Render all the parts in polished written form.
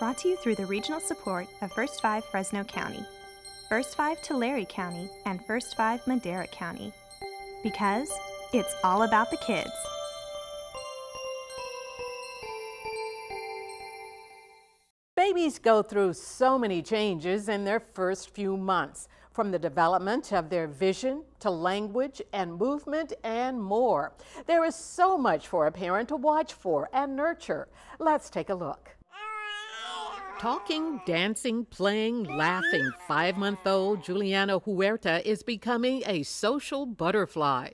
Brought to you through the regional support of First 5 Fresno County, First 5 Tulare County, and First 5 Madera County. Because it's all about the kids. Babies go through so many changes in their first few months, from the development of their vision to language and movement and more. There is so much for a parent to watch for and nurture. Let's take a look. Talking, dancing, playing, laughing, 5-month-old Juliana Huerta is becoming a social butterfly.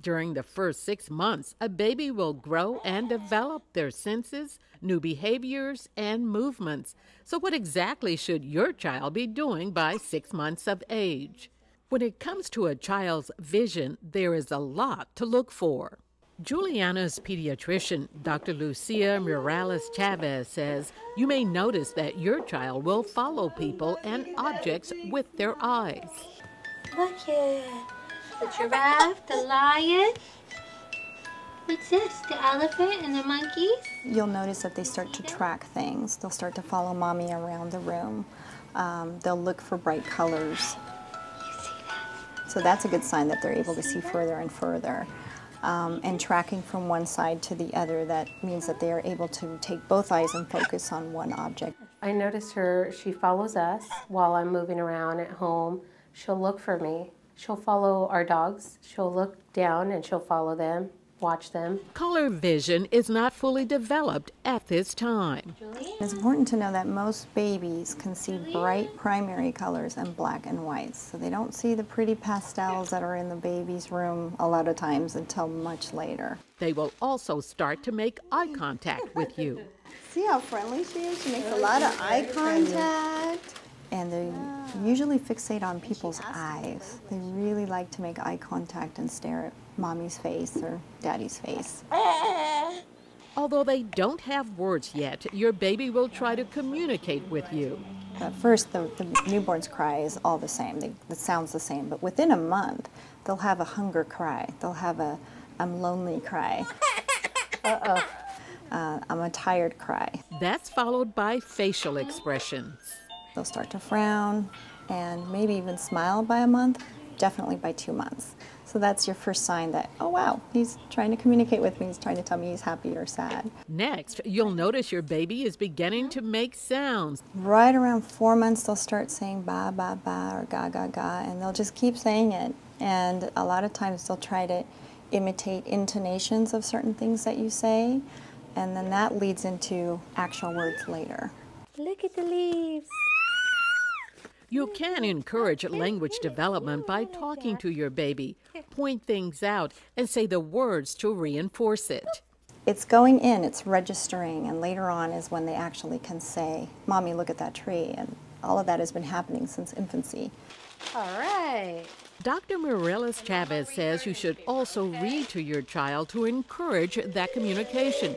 During the first 6 months, a baby will grow and develop their senses, new behaviors, and movements. So what exactly should your child be doing by 6 months of age? When it comes to a child's vision, there is a lot to look for. Juliana's pediatrician, Dr. Lucia Mireles-Chavez, says you may notice that your child will follow people and objects with their eyes. Look at the giraffe, the lion. What's this? The elephant and the monkeys? You'll notice that they start to track things. They'll start to follow mommy around the room. They'll look for bright colors. You see that? So that's a good sign that they're able to see further and further. And tracking from one side to the other, that means that they are able to take both eyes and focus on one object. I notice her, she follows us while I'm moving around at home. She'll look for me. She'll follow our dogs. She'll look down and she'll follow them, watch them. Color vision is not fully developed at this time. It's important to know that most babies can see bright primary colors and black and whites. So they don't see the pretty pastels that are in the baby's room a lot of times until much later. They will also start to make eye contact with you. See how friendly she is? She makes a lot of eye contact. And they usually fixate on people's eyes. They really like to make eye contact and stare at mommy's face or daddy's face. Although they don't have words yet, your baby will try to communicate with you. At first, the newborn's cry is all the same. It sounds the same. But within a month, they'll have a hunger cry. They'll have a I'm lonely cry. I'm a tired cry. That's followed by facial expressions. They'll start to frown and maybe even smile by a month, definitely by 2 months. So that's your first sign that, oh wow, he's trying to communicate with me, he's trying to tell me he's happy or sad. Next, you'll notice your baby is beginning to make sounds. Right around 4 months, they'll start saying ba, ba, ba, or ga, ga, ga, and they'll just keep saying it. And a lot of times they'll try to imitate intonations of certain things that you say, and then that leads into actual words later. Look at the leaves. You can encourage language development by talking to your baby, point things out, and say the words to reinforce it. It's going in, it's registering, and later on is when they actually can say, Mommy, look at that tree, and all of that has been happening since infancy. All right. Dr. Mireles-Chavez says you should also read to your child to encourage that communication.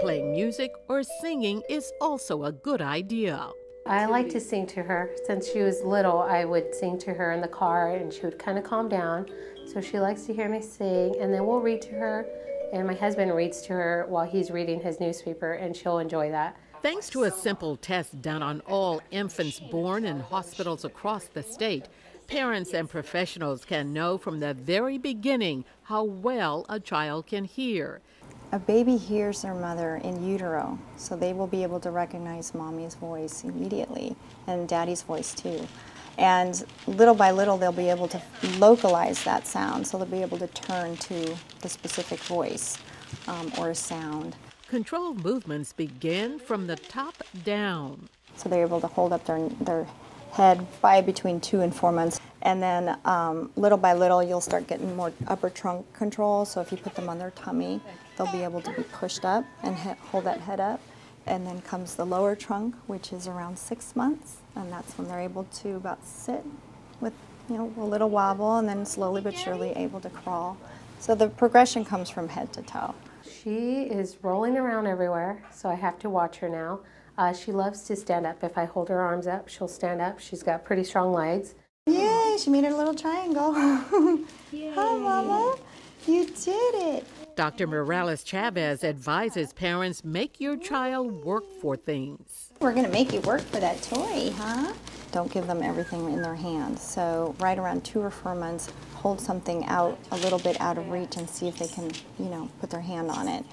Playing music or singing is also a good idea. I like to sing to her. Since she was little, I would sing to her in the car and she would kind of calm down. So she likes to hear me sing, and then we'll read to her, and my husband reads to her while he's reading his newspaper, and she'll enjoy that. Thanks to a simple test done on all infants born in hospitals across the state, parents and professionals can know from the very beginning how well a child can hear. A baby hears their mother in utero, so they will be able to recognize mommy's voice immediately, and daddy's voice too. And little by little, they'll be able to localize that sound, so they'll be able to turn to the specific voice or sound. Controlled movements begin from the top down. So they're able to hold up their head by between 2 and 4 months. And then little by little, you'll start getting more upper trunk control. So if you put them on their tummy, they'll be able to be pushed up and hold that head up. And then comes the lower trunk, which is around 6 months. And that's when they're able to about sit with, a little wobble, and then slowly but surely able to crawl. So the progression comes from head to toe. She is rolling around everywhere, so I have to watch her now. She loves to stand up. If I hold her arms up, she'll stand up. She's got pretty strong legs. Yay, she made her little triangle. Hi, Mama. You did it. Dr. Mireles-Chavez advises parents make your child work for things. We're going to make you work for that toy, huh? Don't give them everything in their hands. So right around 2 or 4 months, hold something out a little bit out of reach and see if they can, put their hand on it.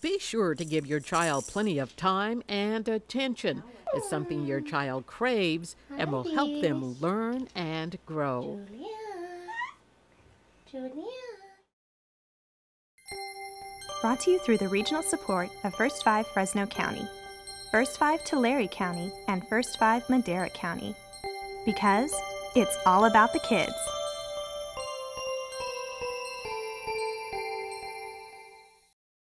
Be sure to give your child plenty of time and attention. It's something your child craves and will help them learn and grow. Julia. Brought to you through the regional support of First 5 Fresno County, First 5 Tulare County, and First 5 Madera County. Because it's all about the kids.